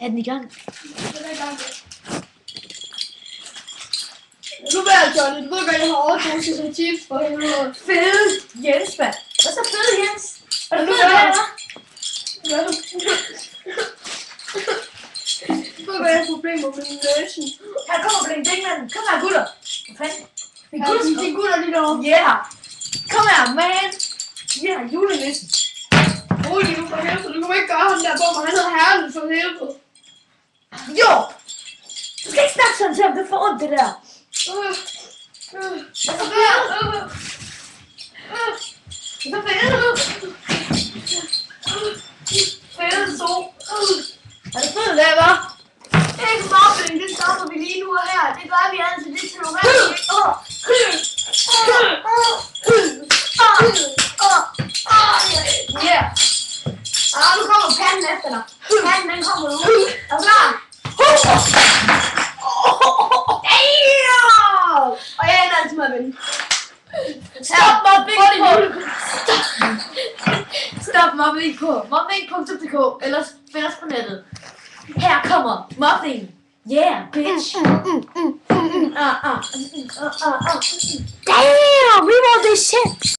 Er den i gang? Den er i gang. Nu vil jeg, Johnny. Du ved godt, jeg har overdosis af chips for helvede. Fede Jens, mand. Hvad så fede Jens? Er du fed Ja. der, hva'? Ja. Du ved godt, jeg har problemer med min næsen. Her kommer Bling Ding, mand. Kom her, gutter. Hvad fanden? Det er gutter. De gutter lige derovre. Yeah. Kom her, man. Yeah, julenissen. Rolig nu for helvede. Du kan ikke gøre ham der på mig. Han hedder Herren for helvede. Jo. Du skal ikke snakke sådan til ham. Det får ondt, det der. Hvad Så fede. Fede so. Er det fedt, der, hva'? Det er ikke mobbing, det stopper vi lige nu og her. Det gør vi altid, det er til normalt. Yeah. Nu kommer panden efter dig. Panden, den kommer nu. Er du klar? Damn! Og jeg ender altid med at vinde. Stop mobbing på. Stop mobbing på. Mobbing.dk. Ellers find os på nettet. Her kommer mobbing. Yeah, bitch. Damn, we want this shit.